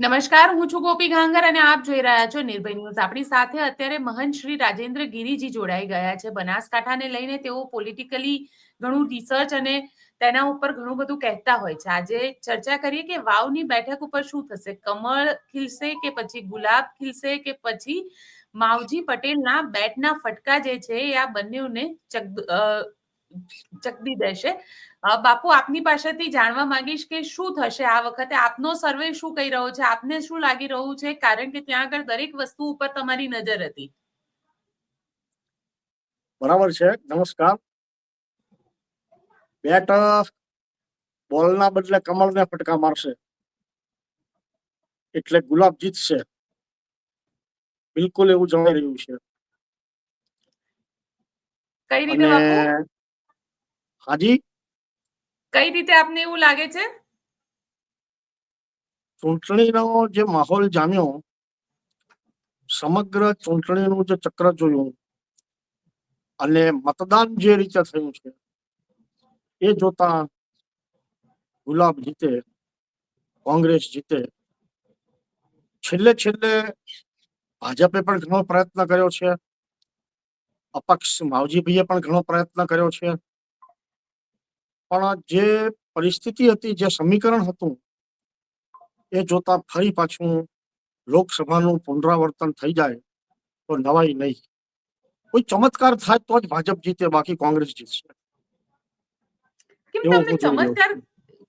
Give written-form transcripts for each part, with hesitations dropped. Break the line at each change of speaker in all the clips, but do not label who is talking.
નમસ્કાર, હું છું ગોપી ઘાંગર અને આપ જોઈ રહ્યા છો નિર્ભય ન્યૂઝ. આપણી સાથે અત્યારે મહંત શ્રી રાજેન્દ્ર ગિરીજી જોડાઈ ગયા છે. બનાસકાંઠાને લઈને તેઓ પોલિટિકલી ઘણું રિસર્ચ અને તેના ઉપર ઘણું બધું કહેતા હોય છે. આજે ચર્ચા કરીએ કે વાવની બેઠક ઉપર શું થશે, કમળ ખીલશે કે પછી ગુલાબ ખીલશે કે પછી માવજી પટેલના બેટના ફટકા જે છે એ આ બંનેઓને ચકદી દેશે. બાપુ, આપની પાસેથી જાણવા માંગીશ કે શું થશે આ વખતે, આપનો સર્વે શું કહી રહ્યો છે, આપને શું લાગી રહ્યું છે, કારણ કે ત્યાં આગળ દરેક વસ્તુ ઉપર તમારી નજર હતી.
બરાબર છે. નમસ્કાર. બેટ બોલના બદલે કમળને ફટકા મારશે એટલે ગુલાબ જીતશે, બિલકુલ એવું જણાઈ રહ્યું છે.
કઈ રીતે બાપુ?
હાજી,
કઈ રીતે આપને એવું લાગે છે?
ચૂંટણીનો જે માહોલ જામ્યો, સમગ્ર ચૂંટણીનું જે ચક્ર જોયું અને મતદાન જે રીતે થયું છે એ જોતા ગુલાબ જીતે, કોંગ્રેસ જીતે. છેલ્લે ભાજપે પણ ઘણો પ્રયત્ન કર્યો છે, અપક્ષ માવજીભાઈએ પણ ઘણો પ્રયત્ન કર્યો છે, પણ જે પરિસ્થિતિ હતી, જે સમીકરણ હતું એ જોતા ફરી પાછું લોકસભાનું પુનરાવર્તન થઈ જાય તો નવાઈ નહીં. કોઈ ચમત્કાર થાય તો જ ભાજપ જીતે, બાકી કોંગ્રેસ જીતશે.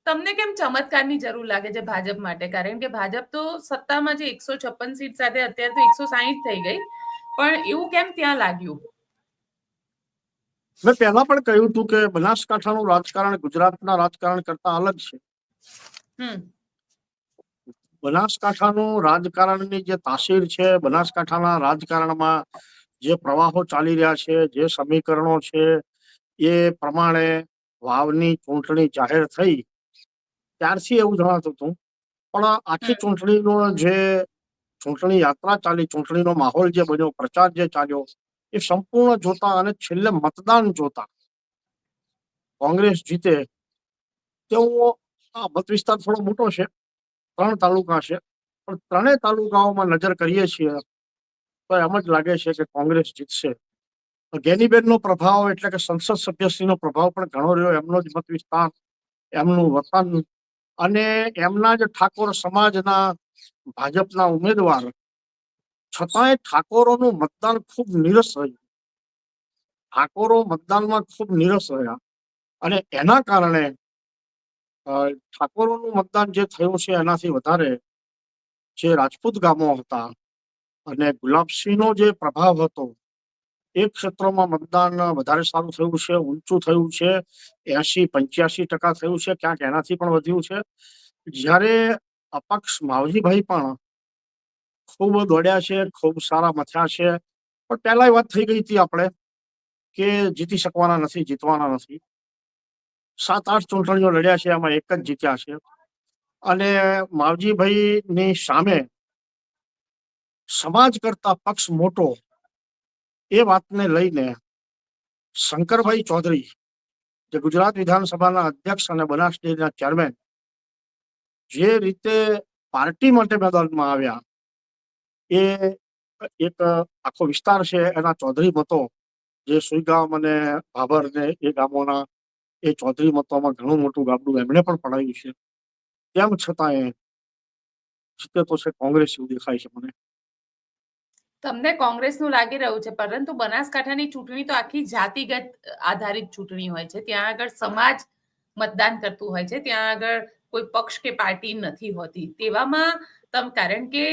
તમને કેમ ચમત્કારની જરૂર લાગે છે ભાજપ માટે? કારણ કે ભાજપ તો સત્તામાં જે 156 સીટ સાથે અત્યારે તો 160 થઈ ગઈ, પણ એવું કેમ ત્યાં લાગ્યું?
મેં પહેલા પણ કહ્યું હતું કે બનાસકાંઠાનું રાજકારણ ગુજરાતના રાજકારણ કરતા અલગ છે. બનાસકાંઠાનું રાજકારણની જે તાસીર છે, બનાસકાંઠાના રાજકારણમાં જે પ્રવાહો ચાલી રહ્યા છે, જે સમીકરણો છે, એ પ્રમાણે વાવની ચૂંટણી જાહેર થઈ ત્યારથી એવું જણાતું હતું. પણ આખી ચૂંટણીનો જે ચૂંટણી યાત્રા ચાલી, ચૂંટણીનો માહોલ જે બન્યો, પ્રચાર જે ચાલ્યો, એ સંપૂર્ણ જોતા અને છેલ્લે મતદાન જોતા કોંગ્રેસ જીતે તેવો મત વિસ્તાર થોડો મોટો છે, 3 તાલુકા છે, પણ ત્રણેય તાલુકાઓમાં નજર કરીએ છીએ તો એમ જ લાગે છે કે કોંગ્રેસ જીતશે. ગેનીબેનનો પ્રભાવ એટલે કે સંસદ સભ્યશ્રીનો પ્રભાવ પણ ઘણો રહ્યો. એમનો જ મત વિસ્તાર, એમનું વતન અને એમના જ ઠાકોર સમાજના ભાજપના ઉમેદવાર, છતાંય ઠાકોરોનું મતદાન ખૂબ નીરસ રહ્યું. ઠાકોરો મતદાનમાં ખૂબ નીરસ રહ્યા અને એના કારણે ઠાકોરોનું મતદાન જે થયું છે એનાથી વધારે જે રાજપૂત ગામો હતા અને ગુલાબસિંહનો જે પ્રભાવ હતો એ ક્ષેત્રોમાં મતદાન વધારે સારું થયું છે, ઊંચું થયું છે. 80-85% થયું છે, ક્યાંક એનાથી પણ વધ્યું છે. જ્યારે અપક્ષ માવજીભાઈ પણ ખૂબ દોડ્યા છે, ખૂબ સારા મથ્યા છે, પણ પહેલા વાત થઈ ગઈ હતી આપણે કે જીતી શકવાના નથી, જીતવાના નથી. 7-8 ચૂંટણીઓ લડ્યા છે, એમાં એક જ જીત્યા છે. અને માવજીભાઈની સામે સમાજ કરતા પક્ષ મોટો, એ વાતને લઈને શંકરભાઈ ચૌધરી, જે ગુજરાત વિધાનસભાના અધ્યક્ષ અને બનાસ ડેરીના ચેરમેન, જે રીતે પાર્ટી માટે મેદાનમાં આવ્યા, એ એક આખો વિસ્તાર છે એના ચૌધરી મતો, જે સુઈગામ અને ભાભર ને એ ગામોના, એ ચૌધરી મતોમાં ઘણું મોટું ગાબડું એમણે પણ પડાવ્યું છે. તેમ છતાં જીતે તો છે કોંગ્રેસ એવું દેખાય છે મને.
તમને કોંગ્રેસનું લાગી રહ્યું છે, પરંતુ બનાસકાંઠાની ચૂંટણી તો આખી જાતિગત આધારિત ચૂંટણી હોય છે. ત્યાં આગળ સમાજ મતદાન કરતું હોય છે, ત્યાં આગળ કોઈ પક્ષ કે પાર્ટી નથી હોતી. તેવામાં કારણ કે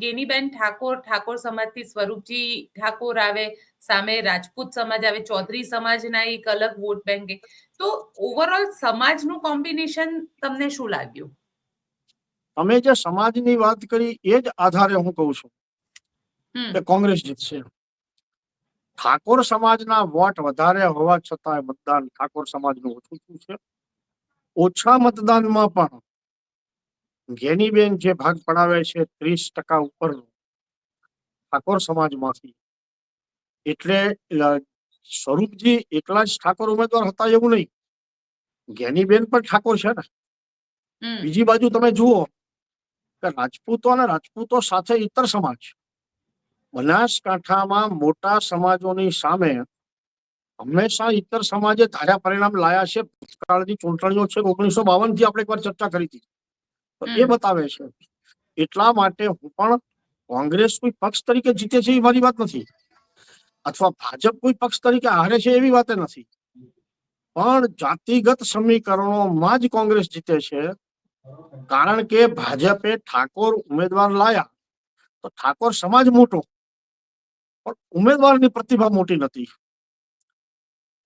ગેનીબેન ઠાકોર સમાજથી સ્વરૂપજી ઠાકોર આવે, સામે રાજપૂત સમાજ આવે, ચૌધરી સમાજના એક અલગ વોટ બેંક, તો ઓવરઓલ સમાજનું કોમ્બિનેશન તમને શું લાગ્યું?
તમે જે સમાજની વાત કરી એ જ આધારે હું કહું છું કે કોંગ્રેસ જીતશે. ઠાકોર સમાજના વોટ વધારે હોવા છતાં મતદાન ઠાકોર સમાજનું ઓછું થયું છે. ઓછા મતદાનમાં પણ ગેનીબેન જે ભાગ પડાવે છે 30% ઉપર ઠાકોર સમાજમાંથી, એટલે સ્વરૂપજી એકલા જ ઠાકોર ઉમેદવાર હતા એવું નહીં, ગેનીબેન પણ ઠાકોર છે ને. બીજી બાજુ તમે જુઓ કે રાજપૂતો સાથે ઇતર સમાજ, બનાસકાંઠામાં મોટા સમાજોની સામે હંમેશા ઇતર સમાજે ધાર્યા પરિણામ લાયા છે. ભૂતકાળની ચૂંટણીઓ છે 1952 થી આપણે એકવાર ચર્ચા કરી હતી, તો એ બતાવે છે. એટલા માટે હું પણ કોંગ્રેસ કોઈ પક્ષ તરીકે જીતે છે એ મારી વાત નથી, અથવા ભાજપ કોઈ પક્ષ તરીકે હારે છે એવી વાત નથી, પણ જાતિગત સમીકરણોમાં જ કોંગ્રેસ જીતે છે. કારણ કે ભાજપે ઠાકોર ઉમેદવાર લાયા તો ઠાકોર સમાજ મોટો, પણ ઉમેદવારની પ્રતિભા મોટી નથી.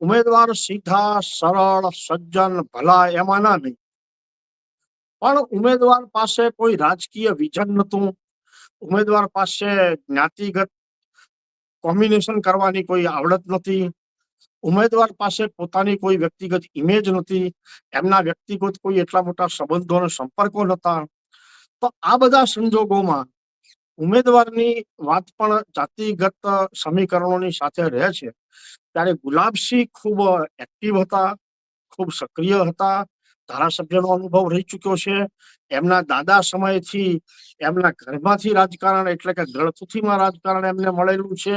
ઉમેદવાર સીધા સરળ સજ્જન ભલા એમાંના નહીં, પણ ઉમેદવાર પાસે કોઈ રાજકીય વિઝન નહોતું. ઉમેદવાર પાસે જ્ઞાતિગત કોમ્બિનેશન કરવાની કોઈ આવડત નથી. ઉમેદવાર પાસે પોતાની કોઈ વ્યક્તિગત ઇમેજ નથી. એમના વ્યક્તિગત કોઈ એટલા મોટા સંબંધો અને સંપર્કો નહોતા. તો આ બધા સંજોગોમાં ઉમેદવારની વાત પણ જાતિગત સમીકરણોની સાથે રહે છે. ત્યારે ગુલાબસિંહ ખૂબ એક્ટિવ હતા, ખૂબ સક્રિય હતા. ધારાસભ્યનો અનુભવ રહી ચુક્યો છે. એમના દાદા સમયથી એમના ઘરમાંથી રાજકારણ એટલે કે ગળથુથીમાં રાજકારણ એમને મળેલું છે.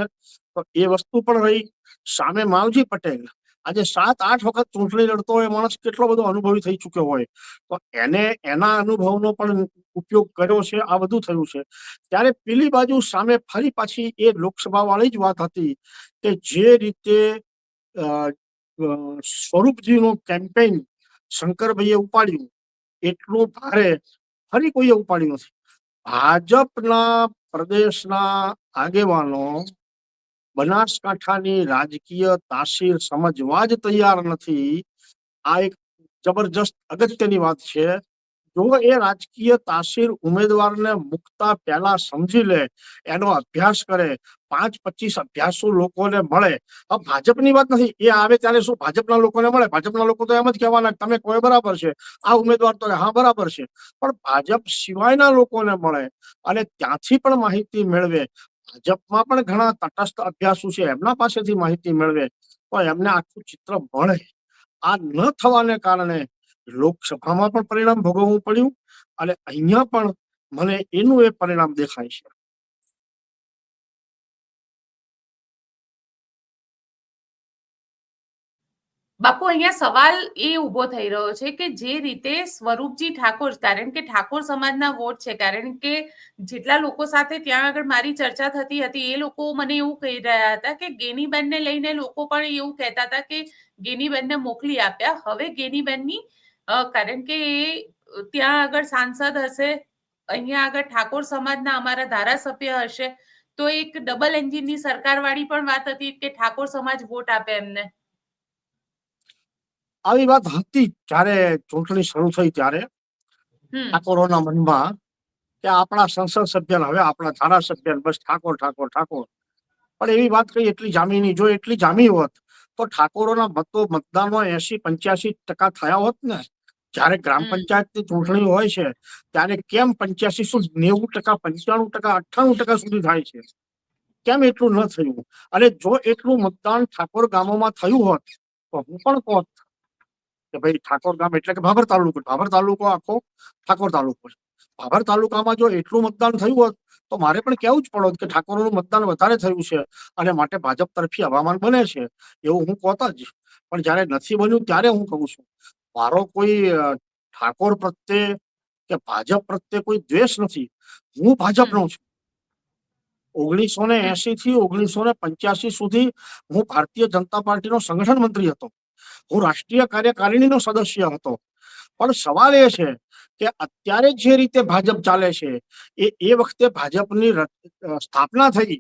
તો એ વસ્તુ પણ રહી. સામે માવજી પટેલ આજે 7-8 વખત ચૂંટણી લડતો હોય માણસ કેટલો બધો અનુભવી થઈ ચુક્યો હોય, તો એને એના અનુભવનો પણ ઉપયોગ કર્યો છે. આ બધું થયું છે. ત્યારે પેલી બાજુ સામે ફરી પાછી એ લોકસભા વાળી જ વાત હતી કે જે રીતે સ્વરૂપજીનું કેમ્પેઇન શંકરભાઈએ ઉપાડ્યું એટલું ભારે ફરી કોઈએ ઉપાડ્યું નથી. ભાજપના પ્રદેશના આગેવાનો બનાસકાંઠાની રાજકીય તાસીર સમજવા જ તૈયાર નથી. આ એક જબરજસ્ત અગત્યની વાત છે. જો એ રાજકીય તાસીર ઉમેદવારને મુકતા પહેલા સમજી લે, એનો અભ્યાસ કરે, 5-25 અભ્યાસુ લોકોને મળે. હવે ભાજપની વાત નથી, એ આવે ત્યારે શું ભાજપના લોકોને મળે, ભાજપના લોકો તો એમ જ કહેવાના તમે કોઈ બરાબર છે, આ ઉમેદવાર તો હા બરાબર છે. પણ ભાજપ સિવાયના લોકોને મળે અને ત્યાંથી પણ માહિતી મેળવે. ભાજપમાં પણ ઘણા તટસ્થ અભ્યાસુ છે, એમના પાસેથી માહિતી મેળવે તો એમને આખું ચિત્ર મળે. આ ન થવાને કારણે લોકસભામાં પણ પરિણામ ભોગવવું પડ્યું અને અહીંયા પણ મને એનું એ પરિણામ દેખાય છે.
બાપુ, અહીંયા સવાલ એ ઉભો થઈ રહ્યો છે કે જે રીતે સ્વરૂપજી ઠાકોર, કારણ કે ઠાકોર સમાજના વોટ છે, કારણ કે જેટલા લોકો સાથે ત્યાં આગળ મારી ચર્ચા થતી હતી એ લોકો મને એવું કહી રહ્યા હતા કે ગેનીબેનને લઈને લોકો પણ એવું કહેતા હતા કે ગેનીબેનને મોકલી આપ્યા. હવે ગેનીબેનની કારણ કે એ ત્યાં આગળ સાંસદ હશે, અહીંયા આગળ ઠાકોર સમાજના અમારા ધારાસભ્ય હશે, તો એક ડબલ એન્જિનની સરકાર વાળી પણ વાત હતી કે ઠાકોર સમાજ વોટ આપે એમને.
આવી વાત હતી જ્યારે ચૂંટણી શરૂ થઈ ત્યારે ઠાકોરોના મનમાં કે આપણા સંસદ સભ્ય હવે આપણા ધારાસભ્ય બસ ઠાકોર ઠાકોર ઠાકોર. પણ એવી વાત કઈ એટલી જામી નહીં. જો એટલી જામી હોત તો ઠાકોરોના મતદાનો 80-85% થયા હોત ને. જયારે ગ્રામ પંચાયતની ચૂંટણી હોય છે ત્યારે કેમ 85 શું 90%, 95%, 98% સુધી થાય છે? કેમ એટલું ન થયું? અને જો એટલું મતદાન ઠાકોર ગામોમાં થયું હોત તો હું પણ કહું કે ભાઈ ઠાકોર ગામ એટલે કે ભાભર તાલુકો આખો ઠાકોર તાલુકો છે. ભાભર તાલુકામાં જો એટલું મતદાન થયું હોત તો મારે પણ કેવું જ પડોત કે ઠાકોરોનું મતદાન વધારે થયું છે અને માટે ભાજપ તરફી હવામાન બને છે, એવું હું કહેતો જ. પણ જયારે નથી બન્યું ત્યારે હું કહું છું મારો કોઈ ઠાકોર પ્રત્યે કે ભાજપ પ્રત્યે કોઈ દ્વેષ નથી. હું ભાજપનો છું. 1980 થી 1985 સુધી હું ભારતીય જનતા પાર્ટીનો સંગઠન મંત્રી હતો. હું રાષ્ટ્રીય કાર્યકારિણીનો સદસ્ય હતો. પણ સવાલ એ છે કે અત્યારે જે રીતે ભાજપ ચાલે છે એ વખતે ભાજપની સ્થાપના થઈ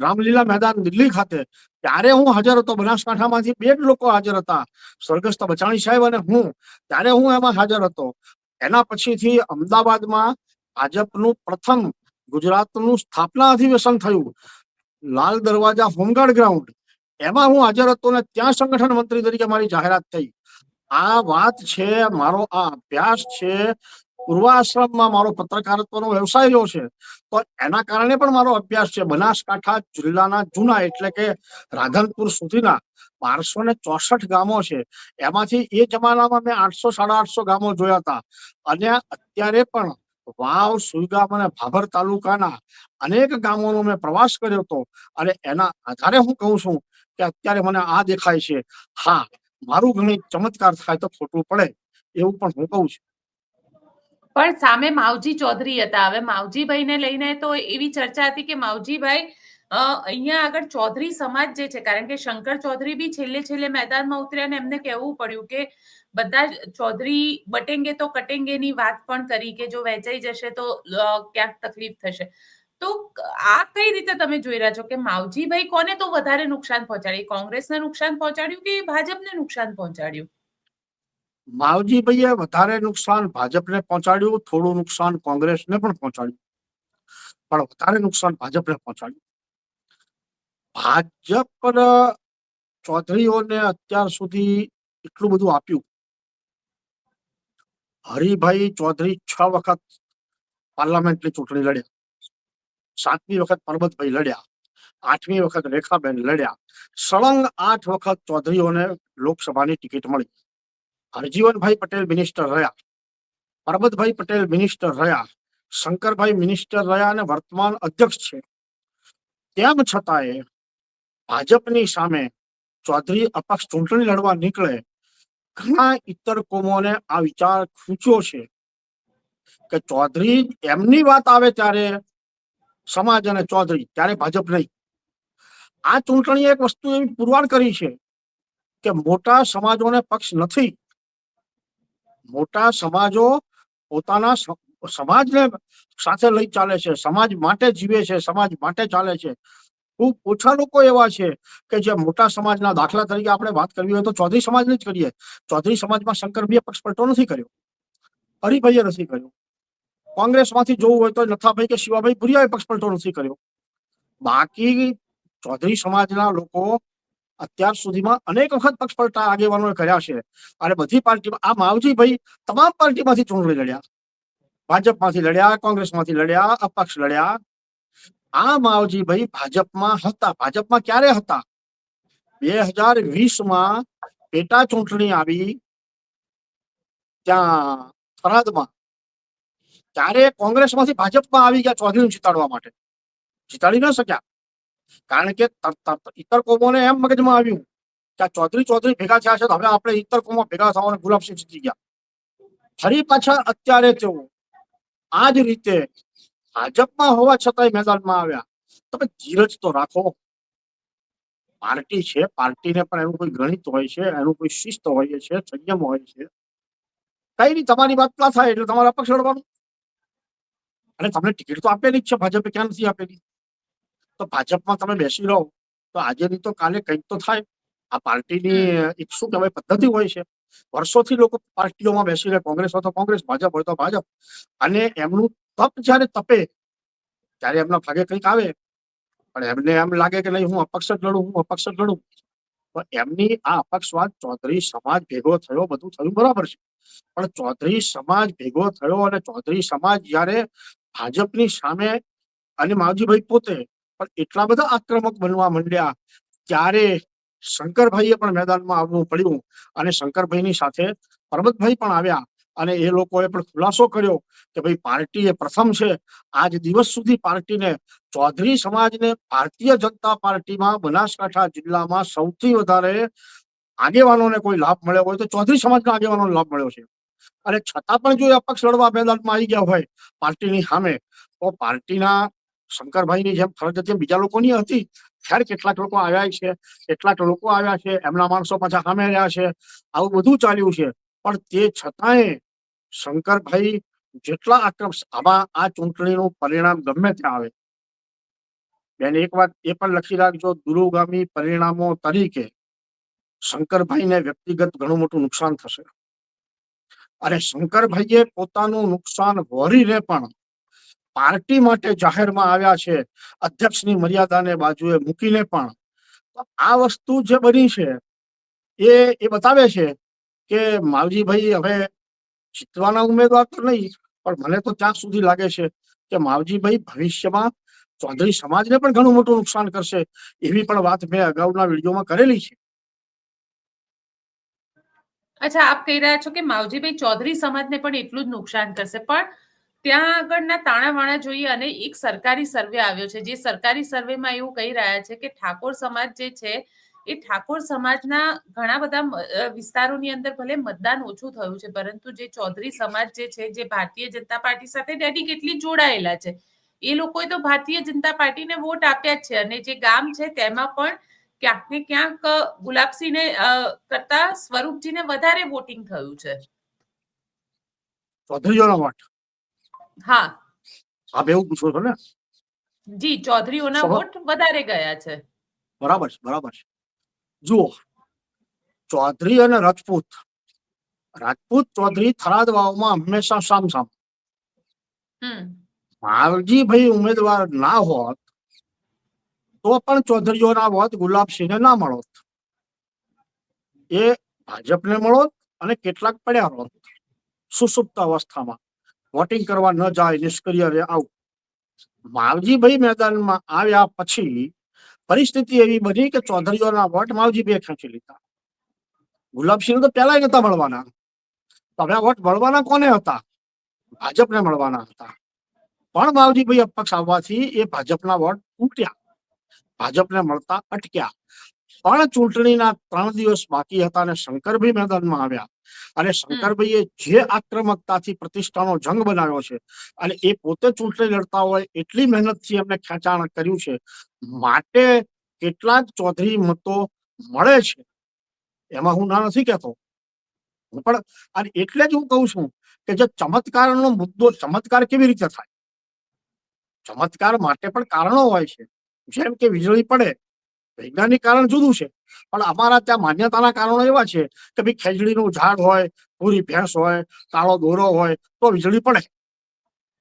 રામલીલા મેદાન દિલ્હી ખાતે, ત્યારે હું હાજર હતો. બનાસકાંઠામાંથી 2 જ લોકો હાજર હતા, સ્વર્ગસ્થ બચાણી સાહેબ અને હું. ત્યારે હું એમાં હાજર હતો. એના પછીથી અમદાવાદમાં ભાજપનું પ્રથમ ગુજરાતનું સ્થાપના અધિવેશન થયું, લાલ દરવાજા હોમગાર્ડ ગ્રાઉન્ડ. એમાં હું હાજર હતો ને ત્યાં સંગઠન મંત્રી તરીકે મારી જાહેરાત થઈ. આ વાત છે, મારો આ અભ્યાસ છે. પૂર્વાશ્રમમાં મારો પત્રકારત્વનો વ્યવસાય રહ્યો છે, તો એના કારણે પણ મારો અભ્યાસ છે. બનાસકાંઠા જિલ્લાના જૂના એટલે કે રાધનપુર સુધીના 1264 ગામો છે. એમાંથી એ જમાનામાં મેં 800-850 ગામો જોયા હતા અને અત્યારે પણ વાવ, સુઈગામ અને ભાભર તાલુકાના અનેક ગામોનો મેં પ્રવાસ કર્યો હતો અને એના આધારે હું કહું છું કે અત્યારે મને આ દેખાય છે. હા, મારું ગણિત ચમત્કાર થાય તો ખોટું પડે એવું પણ હું કહું છું.
પણ સામે માવજી ચૌધરી હતા. હવે માવજીભાઈને લઈને તો એવી ચર્ચા હતી કે માવજીભાઈ અહીંયા આગળ ચૌધરી સમાજ જે છે, કારણ કે શંકર ચૌધરી બી છેલ્લે છેલ્લે મેદાનમાં ઉતર્યા અને એમને કહેવું પડ્યું કે બધા જ ચૌધરી બટેંગે તો કટેંગેની વાત પણ કરી કે જો વહેંચાઈ જશે તો ક્યાંક તકલીફ થશે. તો આ કઈ રીતે તમે જોઈ રહ્યા છો કે માવજીભાઈ કોને તો વધારે નુકસાન પહોંચાડ્યું? કોંગ્રેસને નુકસાન પહોંચાડ્યું કે ભાજપને નુકસાન પહોંચાડ્યું?
માવજીભાઈએ વધારે નુકસાન ભાજપને પહોંચાડ્યું, થોડું નુકસાન કોંગ્રેસને પણ પહોંચાડ્યું, પણ વધારે નુકસાન ભાજપને પહોંચાડ્યું. ભાજપ ચૌધરીઓને અત્યાર સુધી એટલું બધું આપ્યું. હરિભાઈ ચૌધરી 6 વખત પાર્લામેન્ટની ચૂંટણી લડ્યા, 7મી વખત પરબતભાઈ લડ્યા, 8મી વખત રેખાબેન લડ્યા. સળંગ 8 વખત ચૌધરીઓને લોકસભાની ટિકિટ મળી. હરજીવનભાઈ પટેલ મિનિસ્ટર રહ્યા, પરબતભાઈ પટેલ મિનિસ્ટર રહ્યા, શંકરભાઈ મિનિસ્ટર રહ્યા અને વર્તમાન અધ્યક્ષ છે. તેમ છતાંય ભાજપની સામે ચૌધરી અપક્ષ ચૂંટણી લડવા નીકળે, ઘણા ઇતર કોમોને આ વિચાર ખૂંચ્યો છે કે ચૌધરી એમની વાત આવે ત્યારે સમાજ અને ચૌધરી, ત્યારે ભાજપ નહીં. આ ચૂંટણી એક વસ્તુ એવી પુરવાર કરી છે કે મોટા સમાજોને પક્ષ નથી. મોટા સમાજો પોતાના સમાજને સાથે લઈ ચાલે છે, સમાજ માટે જીવે છે, સમાજ માટે ચાલે છે. ખૂબ ઓછા લોકો એવા છે કે જે મોટા સમાજના, દાખલા તરીકે આપણે વાત કરવી હોય તો ચૌધરી સમાજની જ કરીએ. ચૌધરી સમાજમાં શંકરભાઈએ પક્ષ પલટો નથી કર્યો, હરિભાઈએ નથી કર્યો. કોંગ્રેસમાંથી જોવું હોય તો નથાભાઈ કે શિવાભાઈ ભુરિયાએ પક્ષ પલટો નથી કર્યો. બાકી ચૌધરી સમાજના લોકો અત્યાર સુધીમાં અનેક વખત પક્ષ પલટા આગેવાનોએ કર્યા છે અને બધી પાર્ટીમાં. આ માવજીભાઈ તમામ પાર્ટીમાંથી ચૂંટણી લડ્યા, ભાજપમાંથી લડ્યા, કોંગ્રેસમાંથી લડ્યા, અપક્ષ લડ્યા. આ માવજીભાઈ ભાજપમાં હતા. ભાજપમાં ક્યારે હતા? 2020માં પેટા ચૂંટણી આવી ત્યાં થરાદમાં, ત્યારે કોંગ્રેસમાંથી ભાજપમાં આવી ગયા ચૌધરીને જીતાડવા માટે. જીતાડી ન શક્યા, કારણ કે ઇતર કોમોને એમ મગજમાં આવ્યું કે આ ચૌધરી ભેગા થયા છે તો હવે આપણે ઇતર કોમો ભેગા થવાના ગુલાબસિંહ જીતી ગયા. ફરી પાછા અત્યારે તેઓ આ જ રીતે ભાજપમાં હોવા છતાંય મેદાનમાં આવ્યા. તમે ધીરજ તો રાખો. પાર્ટી છે, પાર્ટીને પણ એનું કોઈ ગણિત હોય છે, એનું કોઈ શિસ્ત હોય છે, સંયમ હોય છે. કઈ નહીં, તમારી વાત ના થાય એટલે તમારે અપક્ષ લડવાનું. અને તમને ટિકિટ તો આપેલી જ છે, ભાજપે ક્યાં નથી આપેલી? તો ભાજપમાં તમે બેસી રહો તો આજે નહીં તો કાલે કંઈક તો થાય. આ પાર્ટીની એક શું કહેવાય પદ્ધતિ હોય છે. વર્ષોથી લોકો પાર્ટીઓમાં બેસી રહે, કોંગ્રેસ હોય તો કોંગ્રેસ, ભાજપ હોય તો ભાજપ. અને એમનું તપ જ્યારે તપે ત્યારે એમના ભાગે કંઈક આવે, પણ એમને એમ લાગે કે નહીં હું અપક્ષ જ લડું. તો એમની આ અપક્ષવાદ ચૌધરી સમાજ ભેગો થયો, બધું થયું બરાબર છે, પણ ચૌધરી સમાજ ભેગો થયો અને ચૌધરી સમાજ જ્યારે ભાજપની સામે અને માવજીભાઈ પોતે પણ એટલા બધા આક્રમક બનવા માંડ્યા, ત્યારે શંકરભાઈએ પણ મેદાનમાં આવવું પડ્યું અને શંકરભાઈની સાથે પરબતભાઈ પણ આવ્યા અને એ લોકોએ પણ ખુલાસો કર્યો કે ભાઈ પાર્ટી એ પ્રથમ છે. આજ દિવસ સુધી પાર્ટીને, ચૌધરી સમાજને ભારતીય જનતા પાર્ટીમાં બનાસકાંઠા જિલ્લામાં સૌથી વધારે આગેવાનોને કોઈ લાભ મળ્યો હોય તો ચૌધરી સમાજના આગેવાનોને લાભ મળ્યો છે. અને છતાં પણ જો અપક્ષ લડવા મેદાનમાં આવી ગયા હોય પાર્ટીની સામે, તો પાર્ટીના શંકરભાઈની જેમ ફરજ હતી બીજા લોકોની હતી. ખેર કેટલાક લોકો આવ્યા છે, એમના માણસો પાછા સામે રહ્યા છે, આવું બધું ચાલ્યું છે. પણ તે છતાંય શંકરભાઈ જેટલા આમાં આ ચૂંટણીનું પરિણામ ગમે ત્યાં આવે, બેન એક વાત એ પણ લખી રાખજો, દૂરોગામી પરિણામો તરીકે શંકરભાઈને વ્યક્તિગત ઘણું મોટું નુકસાન થશે. અને શંકરભાઈએ પોતાનું નુકસાન વહોરીને પણ પાર્ટી માટે જાહેરમાં આવ્યા છે, અધ્યક્ષની મર્યાદાને બાજુએ મૂકીને પણ. તો આ વસ્તુ જે બની છે એ બતાવે છે કે માવજીભાઈ હવે જીતવાના ઉમેદવાર તો નહીં, પણ મને તો ત્યાં સુધી લાગે છે કે માવજીભાઈ ભવિષ્યમાં ચૌધરી સમાજને પણ ઘણું મોટું નુકસાન કરશે, એવી પણ વાત મેં અગાઉના વિડીયોમાં કરેલી છે.
અચ્છા, આપ કહી રહ્યા છો કે માવજીભાઈ ચૌધરી સમાજને પણ એટલું જ નુકસાન કરશે, પણ ત્યાં આગળના તાણાવાણા જોઈએ અને એક સરકારી સર્વે આવ્યો છે, જે સરકારી સર્વેમાં એવું કહી રહ્યા છે કે ઠાકોર સમાજ જે છે એ ઠાકોર સમાજના ઘણા બધા વિસ્તારોની અંદર ભલે મતદાન ઓછું થયું છે, પરંતુ જે ચૌધરી સમાજ જે છે, જે ભારતીય જનતા પાર્ટી સાથે ડેડિકેટલી જોડાયેલા છે, એ લોકોએ તો ભારતીય જનતા પાર્ટીને વોટ આપ્યા જ છે. અને જે ગામ છે તેમાં પણ ક્યાંક ને ક્યાંક ગુલાબસિંહને કરતા સ્વરૂપજીને વધારે વોટિંગ થયું છે.
ચૌધરીઓનો વોટ?
હા
આપ એવું પૂછો છો ને?
જી, ચૌધરીઓના વોટ વધારે ગયા છે.
બરાબર છે, બરાબર છે. જુઓ, ચૌધરી અને રાજપૂત ચૌધરી થરાદ વાવમાં હંમેશા સામસામ. માવજીભાઈ ઉમેદવાર ના હોત તો પણ ચૌધરીઓના વોટ ગુલાબસિંહને ના મળોત. એ ભાજપને મળોત અને કેટલાક પડ્યા હોત સુસુપ્ત અવસ્થામાં, વોટિંગ કરવા ન જાય, નિષ્ક્રિય રહે, આવું. માવજીભાઈ મેદાનમાં આવ્યા પછી પરિસ્થિતિ એવી બની કે ચૌધરીઓના વોટ માવજીભાઈએ ખેંચી લીધા. ગુલાબસિંહ તો પહેલા નતા મળવાના. હવે વોટ મળવાના કોને હતા? ભાજપને મળવાના હતા. પણ માવજીભાઈ અપક્ષ આવવાથી એ ભાજપના વોટ તૂટ્યા, ભાજપને મળતા અટક્યા. પણ ચૂંટણીના 3 દિવસ બાકી હતા અને શંકરભાઈ મેદાનમાં આવ્યા અને શંકરભાઈએ જે આક્રમકતાથી પ્રતિષ્ઠાનો જંગ બનાવ્યો છે અને એ પોતે ચૂંટણી લડતા હોય એટલી મહેનતથી એમને ખેંચાણ કર્યું છે, માટે કેટલાક ચૌધરી મતો મળે છે. એમાં હું ના નથી કહેતો, પણ અને એટલે જ હું કહું છું કે જે ચમત્કારનો મુદ્દો, ચમત્કાર કેવી રીતે થાય? ચમત્કાર માટે પણ કારણો હોય છે. જેમ કે વીજળી પડે, વૈજ્ઞાનિક કારણ જુદું છે, પણ અમારા ત્યાં માન્યતાના કારણો એવા છે કે ભાઈ ખેજડીનું ઝાડ હોય, પૂરી ભેંસ હોય, કાળો દોરો હોય તો વીજળી પડે.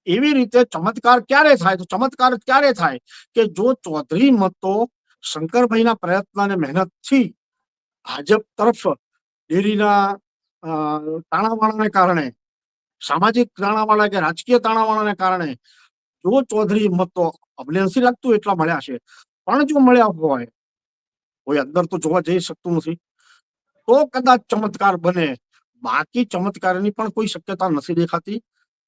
એવી રીતે ચમત્કાર ક્યારે થાય? તો ચમત્કાર ક્યારે થાય કે જો ચૌધરી મતો શંકરભાઈના પ્રયત્ન અને મહેનતથી ભાજપ તરફ ડેરીના તાણાવાણાને કારણે, સામાજિક તાણાવાણા કે રાજકીય તાણાવાણાને કારણે જો ચૌધરી મતો, અમને નથી લાગતું એટલા મળ્યા છે, પણ જો મળ્યા હોય, કોઈ અંદર તો જોવા જઈ શકતું નથી, તો કદાચ ચમત્કાર બને. બાકી ચમત્કારની પણ કોઈ શક્યતા નથી દેખાતી.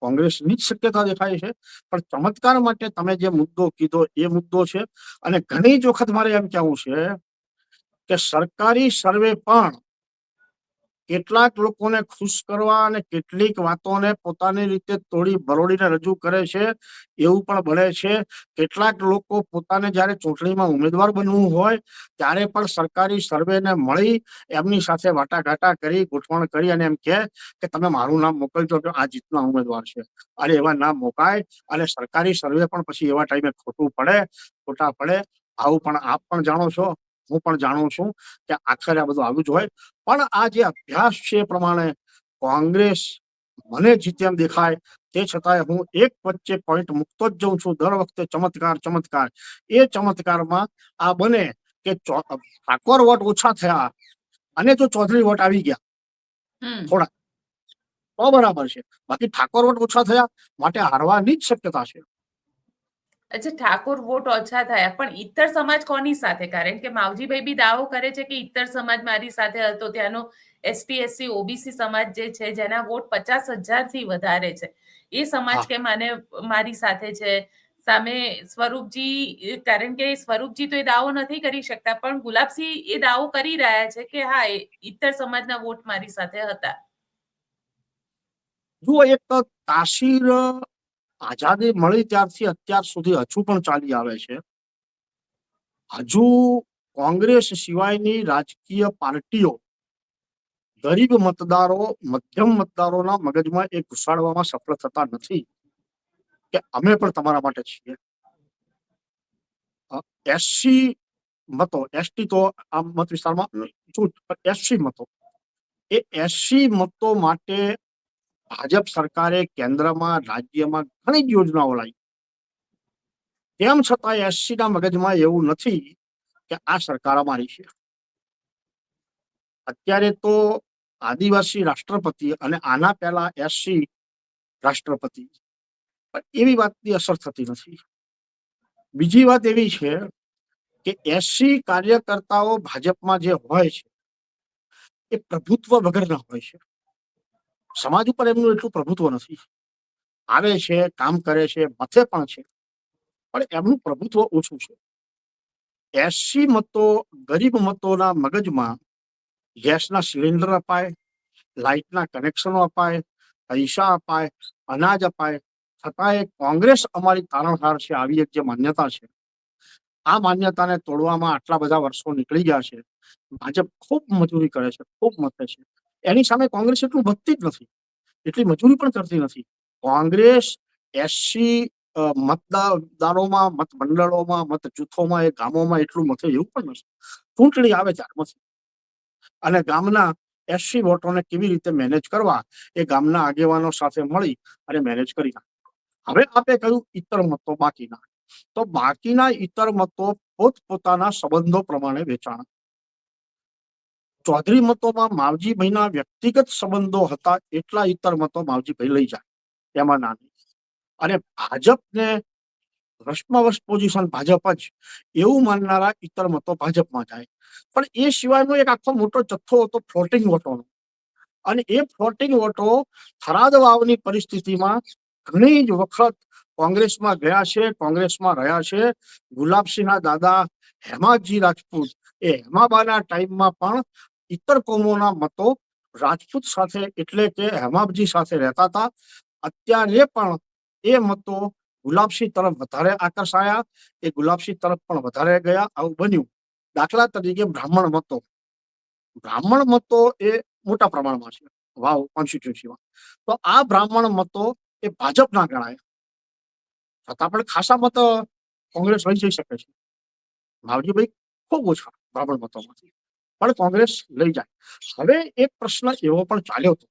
કોંગ્રેસની જ શક્યતા દેખાય છે. પણ ચમત્કાર માટે તમે જે મુદ્દો કીધો એ મુદ્દો છે. અને ઘણી જ વખત મારે એમ કહેવું છે કે સરકારી સર્વે પણ કેટલાક લોકોને ખુશ કરવા અને કેટલીક વાતોને પોતાની રીતે તોડી બરોડીને રજૂ કરે છે, એવું પણ બને છે. કેટલાક લોકો પોતાને જ્યારે ચૂંટણીમાં ઉમેદવાર બનવું હોય ત્યારે પણ સરકારી સર્વેને મળી એમની સાથે વાટાઘાટા કરી, ગોઠવણ કરી અને એમ કહે કે તમે મારું નામ મોકલજો કે આ જીતના ઉમેદવાર છે. અને એવા નામ મુકાય અને સરકારી સર્વે પણ પછી એવા ટાઈમે ખોટા પડે. આવું પણ આપ પણ જાણો છો, હું પણ જાણું છું કે આખરે આ બધું આવ્યું જ હોય. પણ આ જે અભ્યાસ છે એ પ્રમાણે કોંગ્રેસ મને જીત્યા દેખાય, તે છતાંય હું એક વચ્ચે પોઈન્ટ મૂકતો જ જઉં છું દર વખતે, ચમત્કાર. એ ચમત્કારમાં આ બને કે ઠાકોર વોટ ઓછા થયા અને જો ચૌધરી વોટ આવી ગયા થોડા, તો બરાબર છે. બાકી ઠાકોર વોટ ઓછા થયા માટે હારવાની જ શક્યતા છે.
અચ્છા, ઠાકોર વોટ ઓછા થયા, પણ ઇત્તર સમાજ કોની સાથે? કારણ કે માવજીભાઈ બી દાવો કરે છે કે ઇત્તર સમાજ મારી સાથે હતો. ત્યાંનો એસટી, એસસી, ઓબીસી સમાજ જે છે, જેના વોટ 50,000 થી વધારે છે, એ સમાજ કે મને મારી સાથે છે. સામે સ્વરૂપજી, કારણ કે સ્વરૂપજી તો એ દાવો નથી કરી શકતા, પણ ગુલાબસિંહ એ દાવો કરી રહ્યા છે કે હા, ઇત્તર સમાજના વોટ મારી સાથે હતા.
જુઓ, એક તાસીર આઝાદી મળી ત્યારથી અત્યાર સુધી હજુ પણ ચાલી આવે છે. હજુ કોંગ્રેસ સિવાયની રાજકીય પાર્ટીઓ ગરીબ મતદારો, મધ્યમ મતદારોના મગજમાં એ ઘુસાડવામાં સફળ થતા નથી કે અમે પણ તમારા માટે છીએ. એસસી મતો, એસટી તો આ મત વિસ્તારમાં એસસી મતો, એ એસસી મતો માટે ભાજપ સરકારે કેન્દ્રમાં, રાજ્યમાં ઘણી જ યોજનાઓ લાવી. તેમ છતાં એસસીના મગજમાં એવું નથી કે આ સરકાર અમારી છે. અત્યારે તો આદિવાસી રાષ્ટ્રપતિ અને આના પહેલા એસસી રાષ્ટ્રપતિ, એવી વાતની અસર થતી નથી. બીજી વાત એવી છે કે એસસી કાર્યકર્તાઓ ભાજપમાં જે હોય છે એ પ્રભુત્વ વગરના હોય છે. સમાજ ઉપર એમનું એટલું પ્રભુત્વ નથી. આવે છે, કામ કરે છે, મથે પણ છે, પણ એમનું પ્રભુત્વ ઓછું છે. 80 મતો ગરીબ મતોના મગજમાં ગેસના સિલિન્ડર અપાય, લાઇટના કનેક્શનો અપાય, પૈસા અપાય, અનાજ અપાય, છતાંય કોંગ્રેસ અમારી તારણહાર છે, આવી એક જે માન્યતા છે, આ માન્યતાને તોડવામાં આટલા બધા વર્ષો નીકળી ગયા છે. ભાજપ ખૂબ મજૂરી કરે છે, ખૂબ મથે છે. એની સામે કોંગ્રેસ એટલું વધતી જ નથી, એટલી મજૂરી પણ કરતી નથી. કોંગ્રેસ 80 મતદારોમાં, મત મંડળોમાં, મત જૂથોમાં, એ ગામોમાં એટલું મથે એવું પણ નથી. ચૂંટણી આવે ત્યારે મથે. અને ગામના 80 વોટોને કેવી રીતે મેનેજ કરવા, એ ગામના આગેવાનો સાથે મળી અને મેનેજ કરી નાખે. હવે આપે કહ્યું ઇતર મતો બાકીના, તો બાકીના ઇતર મતો પોતપોતાના સંબંધો પ્રમાણે વેચાણ. ચૌધરી મતોમાં માવજીભાઈના વ્યક્તિગત સંબંધો હતા એટલા ઇતર મતો માવજીભાઈ લઈ જાય, એમાં ના નહીં. અને ભાજપને વશમાં પોઝિશન ભાજપ જ એવું માનનારા ઇતર મતો ભાજપમાં જાય. પણ એ સિવાયનો એક આખો મોટો જથ્થો હતો ફ્લોટિંગ વોટોનો, અને એ ફ્લોટિંગ વોટો થરાદ વાવની પરિસ્થિતિમાં ઘણી જ વખત કોંગ્રેસમાં ગયા છે, કોંગ્રેસમાં રહ્યા છે. ગુલાબસિંહના દાદા હેમાજી રાજપૂત, એ હેમાબાના ટાઈમમાં પણ ઇતર કોમોના મતો રાજપૂત સાથે એટલે કે હેમાબજી સાથે રહેતા હતા. અત્યારે પણ એ મતો ગુલાબસિંહ તરફ વધારે આકર્ષાયા, એ ગુલાબસિંહ તરફ પણ વધારે ગયા, આવું બન્યું. દાખલા તરીકે બ્રાહ્મણ મતો એ મોટા પ્રમાણમાં છે વાવ કોન્સ્ટિટ્યુન્સીમાં, તો આ બ્રાહ્મણ મતો એ ભાજપના ગણાય, છતાં પણ ખાસા મતો કોંગ્રેસ લઈ જઈ શકે છે. માવજીભાઈ ખૂબ ઓછા બ્રાહ્મણ મતોમાંથી, પણ કોંગ્રેસ લઈ જાય. હવે એક પ્રશ્ન એવો પણ ચાલ્યો હતો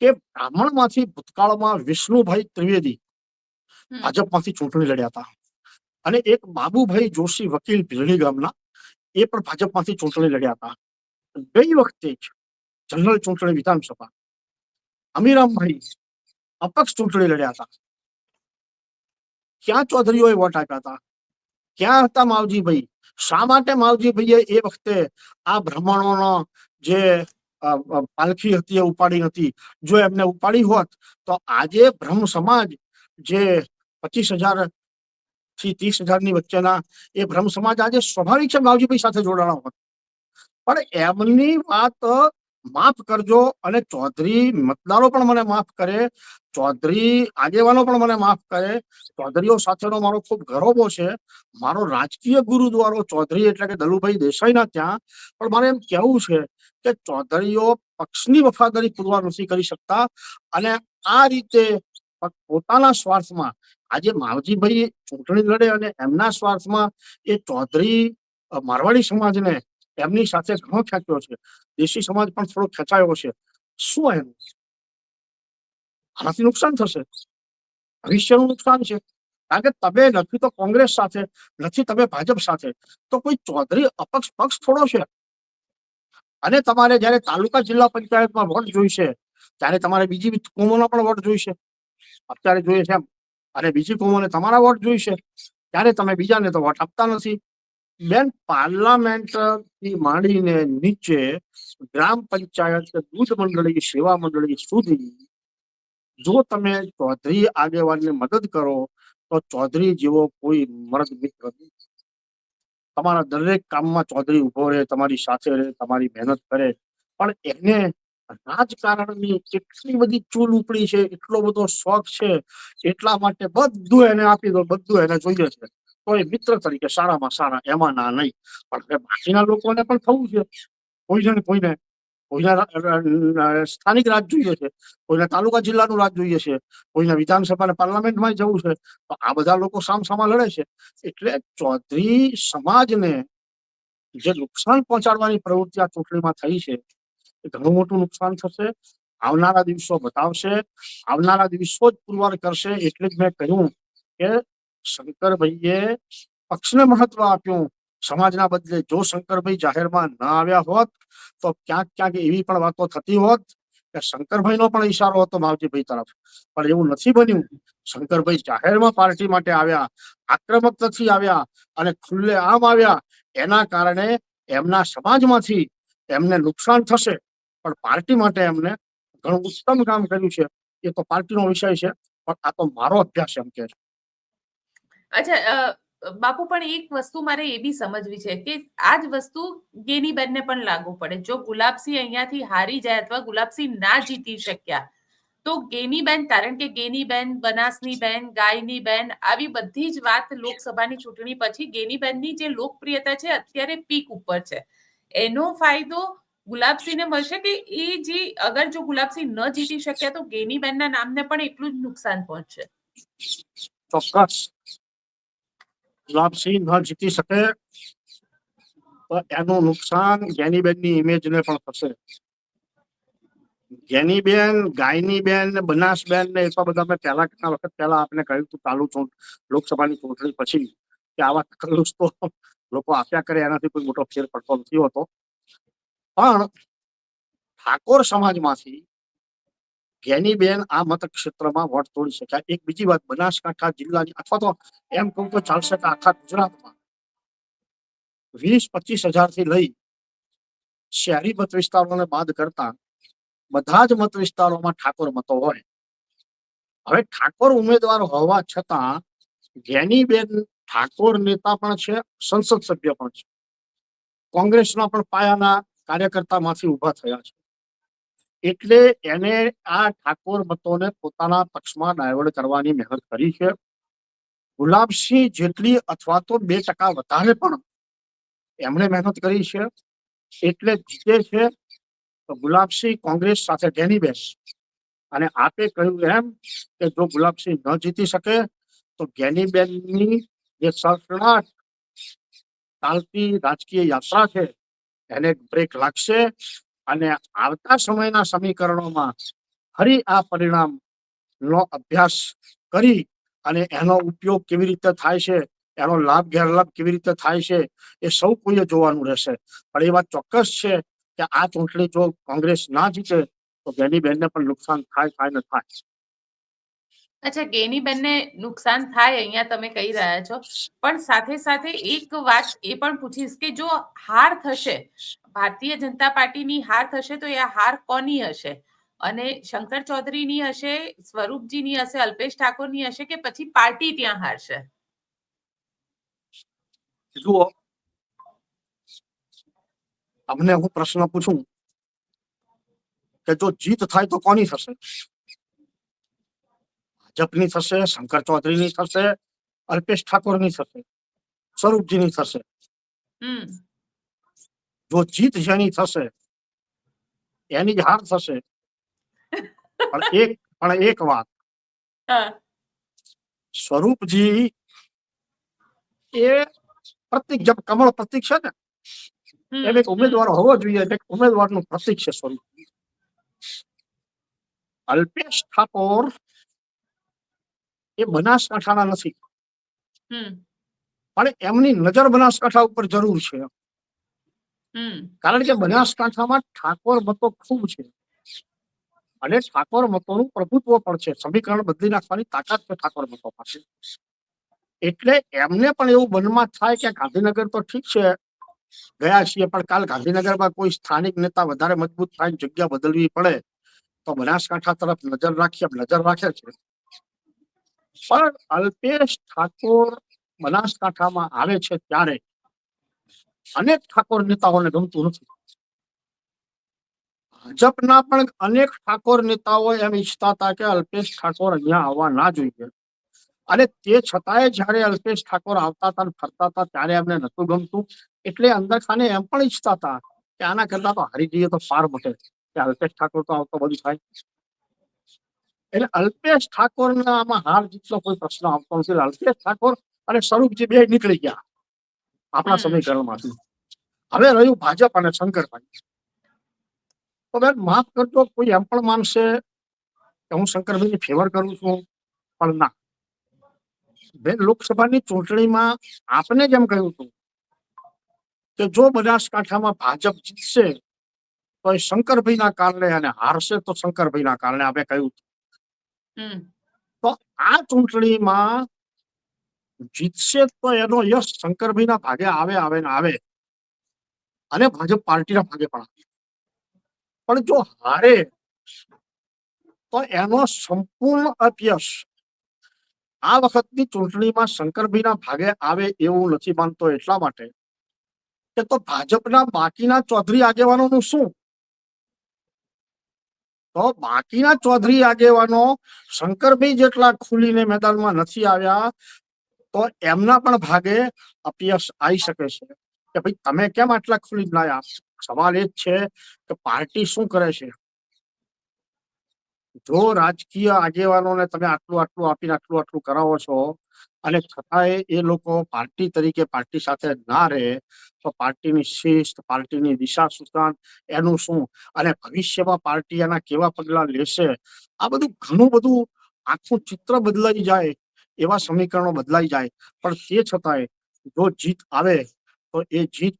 કે બ્રાહ્મણમાંથી ભૂતકાળમાં વિષ્ણુભાઈ ત્રિવેદી ભાજપમાંથી ચૂંટણી લડ્યા હતા, અને એક બાબુભાઈ જોશી વકીલ ભીલડી ગામના, એ પણ ભાજપમાંથી ચૂંટણી લડ્યા હતા. ગઈ વખતે જ જનરલ ચૂંટણી વિધાનસભા અમીરામભાઈ અપક્ષ ચૂંટણી લડ્યા હતા. ક્યાં ચૌધરીઓએ વોટ આપ્યા હતા? ક્યાં હતા માવજીભાઈ? શા માટે માવજીભાઈએ એ વખતે આ બ્રાહ્મણોનો જે પાલખી હતી એ ઉપાડી નથી? જો એમને ઉપાડી હોત તો આજે બ્રહ્મ સમાજ જે 25,000 થી 30,000 ની વચ્ચેના એ બ્રહ્મ સમાજ આજે સ્વાભાવિક છે માવજીભાઈ સાથે જોડાણા હોત. પણ એમની વાત માફ કરજો, અને ચૌધરી મતદારો પણ મને માફ કરે, ચૌધરી આગેવાનો પણ મને માફ કરે. ચૌધરીઓ સાથેનો મારો ખૂબ ગૌરવ છે. મારો રાજકીય ગુરુદ્વારો ચૌધરી એટલે કે દલુભાઈ દેસાઈના ત્યાં. પણ મારે એમ કહેવું છે કે ચૌધરીઓ પક્ષની વફાદારી પુરવાર નથી કરી શકતા, અને આ રીતે પોતાના સ્વાર્થમાં આજે માવજીભાઈ ચૂંટણી લડે અને એમના સ્વાર્થમાં એ ચૌધરી મારવાડી સમાજને એમની સાથે ઘણો ખેંચ્યો છે, દેશી સમાજ પણ થોડો ખેંચાયો છે. શું એનું આનાથી નુકસાન થશે, ભવિષ્યનું નુકસાન છે. કારણ કે તમે નથી તો કોંગ્રેસ સાથે, નથી તમે ભાજપ સાથે, તો કોઈ ચૌધરી અપક્ષ પક્ષ થોડો છે. અને તમારે જયારે તાલુકા જિલ્લા પંચાયતમાં વોટ જોઈશે ત્યારે તમારે બીજી કોમોના પણ વોટ જોઈશે, અત્યારે જોઈએ છે એમ. અને બીજી કોમોને તમારા વોટ જોઈશે ત્યારે તમે બીજાને તો વોટ આપતા નથી. બેન, પાર્લામેન્ટ થી માંડીને નીચે ગ્રામ પંચાયત, દૂધ મંડળી, સેવા મંડળી સુધી જો તમે ચૌધરી આગેવાનને મદદ કરો તો ચૌધરી જેવો કોઈ મર્દ મિત્ર નથી. તમારા દરેક કામમાં ચૌધરી ઉભો રહે, તમારી સાથે રહે, તમારી મહેનત કરે. પણ એને રાજકારણની એટલી બધી ચૂલ ઉપડી છે, એટલો બધો શોખ છે, એટલા માટે બધું એને આપી દો, બધું એને જોઈએ છે. તો એ મિત્ર તરીકે સારામાં સારા, એમાં ના નહીં. પણ બાકીના લોકોને પણ થવું છે. કોઈને સ્થાનિક રાજ જોઈએ છે, કોઈને તાલુકા જિલ્લાનું રાજ જોઈએ છે, કોઈને વિધાનસભા અને પાર્લામેન્ટમાં જવું છે. તો આ બધા લોકો સામસામા લડે છે. એટલે ચૌધરી સમાજને જે નુકસાન પહોંચાડવાની પ્રવૃત્તિ આ ચૂંટણીમાં થઈ છે, એ ઘણું મોટું નુકસાન થશે. આવનારા દિવસો બતાવશે, આવનારા દિવસો જ પુરવાર કરશે. એટલે જ મેં કહ્યું કે શંકરભાઈએ પક્ષને મહત્વ આપ્યું સમાજના બદલે. જો શંકરભાઈ જાહેરમાં ન આવ્યા હોત તો ક્યાંક ક્યાંક એવી પણ વાતો થતી હોત કે શંકરભાઈનો પણ ઈશારો હતો માવજીભાઈ તરફ, પણ એવું નથી બન્યું. શંકરભાઈ જાહેરમાં પાર્ટી માટે આવ્યા, આક્રમક નથી આવ્યા, અને ખુલ્લે આમ આવ્યા. એના કારણે એમના સમાજમાંથી એમને નુકસાન થશે, પણ પાર્ટી માટે એમને ઘણું ઉત્તમ કામ કર્યું છે. એ તો પાર્ટીનો વિષય છે. પણ આ તો મારો અભ્યાસ એમ કે છે.
અચ્છા, બાપુ પણ એક વસ્તુ મારે એ બી સમજવી છે કે આ જ વસ્તુ ગેનીબેનને પણ લાગુ પડે. જો ગુલાબસિંહ અહીંયાથી હારી જાય અથવા ગુલાબસિંહ ના જીતી શક્યા તો ગેનીબેન, કારણ કે ગેનીબેન, બનાસની બેન, ગાયની બેન, આવી બધી જ વાત લોકસભાની ચૂંટણી પછી ગેનીબેનની જે લોકપ્રિયતા છે અત્યારે પીક ઉપર છે. એનો ફાયદો ગુલાબસિંહને મળશે કે એ જે અગર જો ગુલાબસિંહ ન જીતી શક્યા તો ગેનીબેનના નામને પણ એટલું જ નુકસાન પહોંચશે.
ચોક્કસ ગુલાબસિંહ ન જીતી શકે તો એનું નુકસાન જ્ઞાનીબેનની ઇમેજને પણ થશે. જ્ઞાનીબેન, ગાયનીબેન ને બનાસબેન ને એટલા બધા મેં પહેલા કેટલા વખત પહેલા આપણે કહ્યું હતું ચાલુ લોકસભાની ચૂંટણી પછી કે આવા તકલ્લુસ તો લોકો આપ્યા કરે એનાથી કોઈ મોટો ફેર પડતો નથી હોતો. પણ ઠાકોર સમાજમાંથી જ્ઞાનીબેન આ મતક્ષેત્રમાં વોટ તોડી શક્યા. એક બીજી વાત, બનાસકાંઠા જિલ્લાની અથવા તો એમ કહું તો ચાલશે કે આખા ગુજરાતમાં 20-25 હજારથી લઈ શહેરી મત વિસ્તારોને બાદ કરતા બધા જ મત વિસ્તારોમાં ઠાકોર મતો હોય. હવે ઠાકોર ઉમેદવાર હોવા છતાં જ્ઞાનીબેન ઠાકોર નેતા પણ છે, સંસદ સભ્ય પણ છે, કોંગ્રેસના પણ પાયાના કાર્યકર્તામાંથી ઉભા થયા છે. એટલે એને આ ઠાકોર મતોને પોતાના પક્ષમાં ડાયવર્ટ કરવાની મહેનત કરી છે. ગુલાબસિંહ જેટલી અથવા તો 2% વધારે પણ એમણે મહેનત કરી છે એટલે જીતે છે. તો ગુલાબસિંહ કોંગ્રેસ સાથે જ્ઞાનીબેન, અને આપે કહ્યું એમ કે જો ગુલાબસિંહ ન જીતી શકે તો જ્ઞાનીબેનની જે સડસડાટ ચાલતી રાજકીય યાત્રા છે એને બ્રેક લાગશે અને આવતા સમયના સમીકરણોમાં ફરી આ પરિણામનો અભ્યાસ કરી અને એનો ઉપયોગ કેવી રીતે થાય છે, એનો લાભ ગેરલાભ કેવી રીતે થાય છે એ સૌ કોઈએ જોવાનું રહેશે. પણ એ વાત ચોક્કસ છે કે આ ચૂંટણી જો કોંગ્રેસ ના જીતે તો જ્ઞાનીબેનને પણ નુકસાન થાય ને થાય.
અચ્છા, ગેનીબેનને નુકસાન થાય અહીંયા તમે કહી રહ્યા છો, પણ સાથે સાથે એક વાત એ પણ પૂછીશ કે જો હાર થશે, ભારતીય જનતા પાર્ટીની હાર થશે તો એ હાર કોની હશે? અને શંકર ચૌધરીની હશે, સ્વરૂપજીની હશે, અલ્પેશ ઠાકોરની હશે કે પછી પાર્ટી ત્યાં હારશે?
જુઓ, તમને હું પ્રશ્ન પૂછું કે જો જીત થાય તો કોની થશે? ભાજપની થશે, શંકર ચૌધરીની થશે, અલ્પેશ ઠાકોરની થશે, સ્વરૂપજીની થશે. જો જીત જેની થશે એની જ હાર થશે. પણ એક વાત, સ્વરૂપજી એ પ્રતિક, જેમ કમળ પ્રતિક છે ને એમ એક ઉમેદવાર હોવો જોઈએ, એક ઉમેદવારનું પ્રતિક છે સ્વરૂપ. અલ્પેશ ઠાકોર એ બનાસકાંઠાના નથી, પણ એમની નજર બનાસકાંઠા ઉપર જરૂર છે. કારણ કે બનાસકાંઠામાં ઠાકોર મતો ખૂબ છે અને ઠાકોર મતોનું પ્રભુત્વ પણ છે. સમીકરણ બદલી નાખવાની તાકાત છે ઠાકોર મતો પાસે. એટલે એમને પણ એવું મનમાં થાય કે ગાંધીનગર તો ઠીક છે ગયા છીએ, પણ કાલ ગાંધીનગરમાં કોઈ સ્થાનિક નેતા વધારે મજબૂત થાય, જગ્યા બદલવી પડે તો બનાસકાંઠા તરફ નજર રાખે છે. પણ અલ્પેશ ઠાકોર બનાસકાંઠામાં આવે છે ત્યારે અનેક ઠાકોર નેતાઓને ગમતું નથી. ભાજપના પણ અનેક ઠાકોર નેતાઓ એમ ઈચ્છતા હતા કે અલ્પેશ ઠાકોર અહીંયા આવવા ના જોઈએ, અને તે છતાંય જયારે અલ્પેશ ઠાકોર આવતા હતા ફરતા હતા ત્યારે એમને નતું ગમતું. એટલે અંદર ખાને એમ પણ ઈચ્છતા હતા કે આના કરતા તો હારી જઈએ તો પાર મટે, કે અલ્પેશ ઠાકોર તો આવતો બધું થાય. એટલે અલ્પેશ ઠાકોરના આમાં હાર જીતનો કોઈ પ્રશ્ન આવતો નથી. અલ્પેશ ઠાકોર અને સ્વરૂપજી બે નીકળી ગયા આપણા સમીકરણમાંથી. હવે રહ્યું ભાજપ અને શંકરભાઈ. તો બેન માફ કરજો, કોઈ એમ પણ માનશે કે હું શંકરભાઈની ફેવર કરું છું, પણ ના બેન. લોકસભાની ચૂંટણીમાં આપને જેમ કહ્યું હતું કે જો બનાસકાંઠામાં ભાજપ જીતશે તો એ શંકરભાઈના કારણે, અને હારશે તો શંકરભાઈના કારણે, આપણે કહ્યું. તો આ ચૂંટણીમાં જીતશે તો એનો યશ શંકરભાઈના ભાગે આવે ને આવે, અને ભાજપ પાર્ટીના ભાગે પણ આવે. પણ જો હારે તો એનો સંપૂર્ણ અપયશ આ વખતની ચૂંટણીમાં શંકરભાઈના ભાગે આવે એવું નથી માનતો, એટલા માટે કે તો ભાજપના બાકીના ચૌધરી આગેવાનોનું શું? તો બાકીના ચૌધરી આગેવાનો શંકરભાઈ જેટલા ખુલીને મેદાનમાં નથી આવ્યા, તો એમના પણ ભાગે અપયશ આવી શકે છે કે ભાઈ તમે કેમ આટલા ખુલી લાયા. સવાલ એ જ છે કે પાર્ટી શું કરે છે. જો રાજકીય આગેવાનોને તમે આટલું આટલું આપીને આટલું આટલું કરાવો છો અને છતાંય એ લોકો પાર્ટી તરીકે પાર્ટી સાથે ના રહે, તો પાર્ટીની શિસ્ત, પાર્ટીની દિશા સૂચન એનું શું, અને ભવિષ્યમાં પાર્ટી એના કેવા પગલા લેશે, આ બધું ઘણું બધું આખું ચિત્ર બદલાઈ જાય, એવા સમીકરણો બદલાઈ જાય. પણ તે છતાંય જો જીત આવે તો એ જીત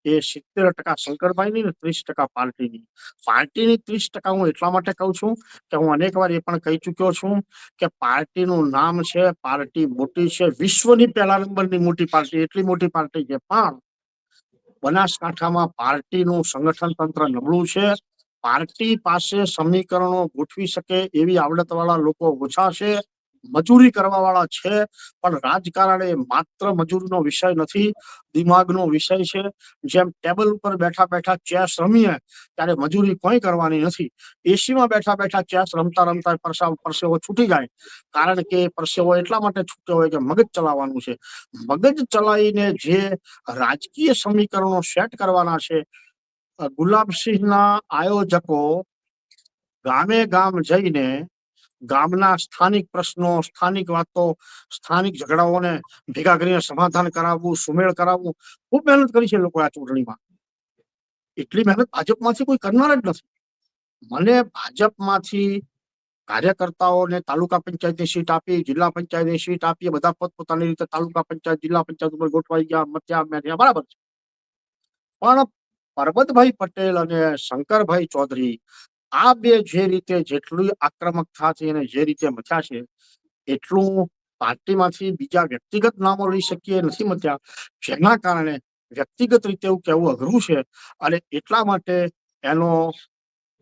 એ 70% શંકરભાઈની ને 30% પાર્ટીની. પાર્ટીની 30% હું એટલા માટે કહું છું કે હું અનેક વાર એ પણ કહી ચુક્યો છું કે પાર્ટીનું નામ છે, પાર્ટી મોટી છે, વિશ્વની પહેલા નંબરની મોટી પાર્ટી, એટલી મોટી પાર્ટી છે. પણ બનાસકાંઠામાં પાર્ટીનું સંગઠન તંત્ર નબળું છે. પાર્ટી પાસે સમીકરણો ગોઠવી શકે એવી આવડતવાળા લોકો ઓછા છે, મજૂરી કરવા વાળા છે. પણ રાજકારણ એ માત્ર મજૂરીનો વિષય નથી, દિમાગનો વિષય છે. જેમ ટેબલ ઉપર બેઠા બેઠા ચેસ રમીએ ત્યારે મજૂરી કોઈ કરવાની નથી. એસીમાં બેઠા બેઠા ચેસ રમતા રમતા પરસેવો છૂટી જાય, કારણ કે પરસેવો એટલા માટે છૂટ્યો હોય કે મગજ ચલાવવાનું છે. મગજ ચલાવીને જે રાજકીય સમીકરણો સેટ કરવાના છે, ગુલાબસિંહના આયોજકો ગામે ગામ જઈને ગામના સ્થાનિક પ્રશ્નો, સ્થાનિક વાતો, સ્થાનિક ઝઘડાઓને ભેગા કરીને સમાધાન કરાવવું, સુમેળ કરાવવું, ખૂબ મહેનત કરી છે લોકો આ ચૂંટણીમાં. એટલી મહેનત ભાજપમાંથી કોઈ કરનાર જ નથી. મને ભાજપમાંથી કાર્યકર્તાઓને તાલુકા પંચાયતની સીટ આપી, જિલ્લા પંચાયતની સીટ આપી, બધા પોતપોતાની રીતે તાલુકા પંચાયત, જિલ્લા પંચાયત ઉપર ગોઠવાઈ ગયા, મત્યા બરાબર છે. પણ પરબતભાઈ પટેલ અને શંકરભાઈ ચૌધરી આ બે જે રીતે જેટલી આક્રમકતા છે અને જે રીતે મથ્યા છે, એટલું પાર્ટીમાંથી બીજા વ્યક્તિગત નામો લઈ શકીએ નથી મત્યા, જેના કારણે વ્યક્તિગત રીતે એવું કહેવું અઘરું છે. અને એટલા માટે એનો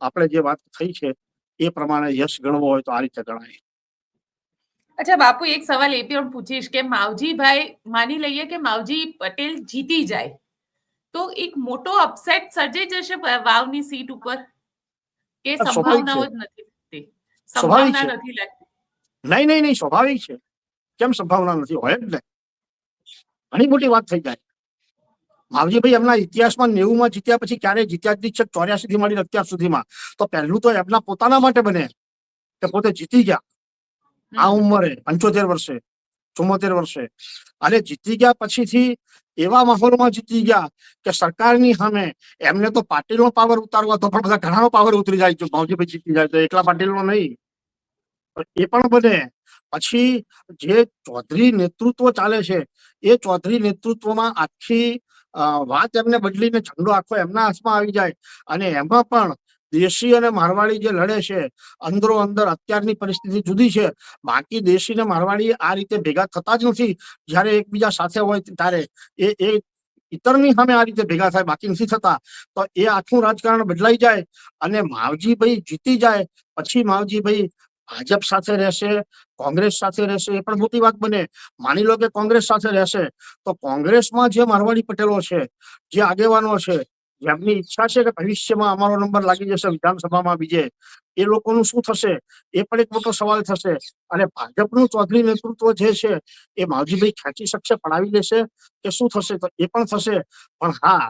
આપણે જે વાત થઈ છે એ પ્રમાણે યશ ગણવો હોય તો આ રીતે ગણાય.
અચ્છા બાપુ, એક સવાલ એ પણ પૂછીશ કે માવજીભાઈ, માની લઈએ કે માવજી પટેલ જીતી જાય તો એક મોટો અપસેટ સર્જાઈ જશે વાવની સીટ ઉપર, કે
સ્વાભાવિક છે,
સંભાવનાઓ જ નથી લાગતી?
સ્વાભાવિક
સંભાવના
છે.
નથી લાગતી.
નહીં, સ્વાભાવિક છે. કેમ સંભાવના નથી? હોય જ ને. ઘણી મોટી વાત થઈ જાય. માવજીભાઈ એમના ઇતિહાસમાં 90માં જીત્યા પછી ક્યારે જીત્યા જ નહીં છે, 84 થી માંડીને અત્યાર સુધીમાં. તો પહેલું તો એમના પોતાના માટે બને કે પોતે જીતી ગયા આ ઉંમરે, 75 વર્ષે, 74 વર્ષે. અને જીતી ગયા પછીથી એવા માહોલમાં જીતી ગયા કે સરકારની સામે એમને તો પાટીલનો પાવર ઉતારવો હતો, પણ બધા ઘણાનો પાવર ઉતરી જાય. માવજીભાઈ જીતી જાય તો એકલા પાટીલનો નહીં, એ પણ બને. પછી જે ચૌધરી નેતૃત્વ ચાલે છે, એ ચૌધરી નેતૃત્વમાં આખી વાત એમને બદલીને ઝંડો આખો એમના હાથમાં આવી જાય. અને એમાં પણ દેશી અને મારવાડી જે લડે છે, અંદરો અંદર અત્યારની પરિસ્થિતિ જુદી છે. બાકી દેશી ને મારવાડી આ રીતે ભેગા થતા જ નથી. જયારે એકબીજા સાથે હોય ત્યારે એ ઇતરની સામે આ રીતે ભેગા થાય, બાકી નથી થતા. તો એ આખું રાજકારણ બદલાઈ જાય અને માવજીભાઈ જીતી જાય પછી માવજીભાઈ ભાજપ સાથે રહેશે, કોંગ્રેસ સાથે રહેશે, એ પણ મોટી વાત બને. માની લો કે કોંગ્રેસ સાથે રહેશે તો કોંગ્રેસમાં જે મારવાડી પટેલો છે, જે આગેવાનો છે, જેમની ઈચ્છા છે કે ભવિષ્યમાં અમારો નંબર લાગી જશે વિધાનસભામાં બીજે, એ લોકોનું શું થશે એ પણ એક મોટો સવાલ થશે. અને ભાજપનું ચૌધરી નેતૃત્વ જે છે એ માવજીભાઈ ખેંચી શકશે, પડાવી લેશે કે શું થશે? તો એ પણ થશે. પણ હા,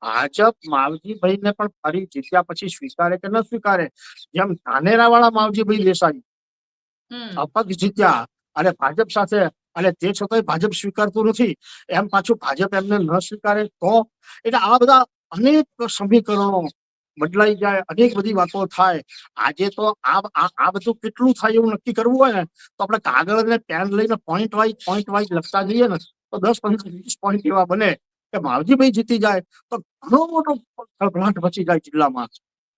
ભાજપ માવજીભાઈને પણ ફરી જીત્યા પછી સ્વીકારે કે ન સ્વીકારે, જેમ ધાનેરા વાળા માવજીભાઈ દેસાઈ અપક્ષ જીત્યા અને ભાજપ સાથે, અને તે છતાંય ભાજપ સ્વીકારતું નથી, એમ પાછું ભાજપ એમને ન સ્વીકારે તો? એટલે આવા બધા અનેક સમીકરણો બદલાઈ જાય, અનેક બધી વાતો થાય. આજે તો આ બધું કેટલું થાય એવું નક્કી કરવું હોય ને તો આપણે કાગળ અને પેન લઈને પોઈન્ટ વાઇઝ લખતા જઈએ ને તો 10-15-20 પોઈન્ટ એવા બને કે માવજીભાઈ જીતી જાય તો ઘણો મોટો ખળભળાટ મચી જાય જિલ્લામાં.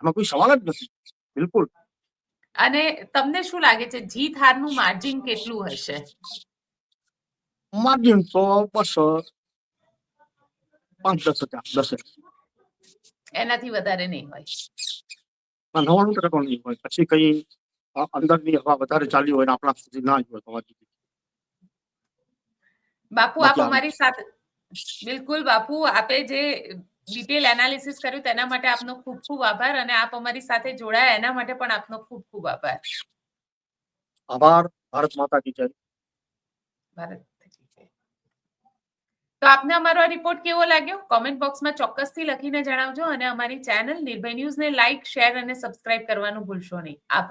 એમાં કોઈ સવાલ જ નથી. બિલકુલ.
અને તમને શું લાગે છે જીત હારનું માર્જિન કેટલું હશે?
માર્જિન તો બસ 5-10 હજાર, 10.
એનાથી વધારે નહીં હોય.
99% નહીં હોય. પછી કઈ અંદરની હવા વધારે ચાલી હોય ને આપણા સુધી ના જ હોય તો વાંચી દીધી.
બાપુ આપ
બાકી આવી
અમારી સાથે બિલકુલ બાપુ આપે જે ડિટેલ એનાલિસિસ કર્યું તેના માટે આપનો ખૂબ ખૂબ આભાર અને આપ અમારી સાથે જોડાયા એના માટે પણ આપનો ખૂબ ખૂબ આભાર.
આભાર. ભારત માતા કી જય.
ભારત કી જય. તો આપને અમારો આ રિપોર્ટ કેવો લાગ્યો કોમેન્ટ બોક્સમાં ચોક્કસથી લખીને જણાવજો અને અમારી ચેનલ નિર્ભય ન્યૂઝને લાઇક શેર અને સબસ્ક્રાઇબ કરવાનું ભૂલશો નહીં. આભાર.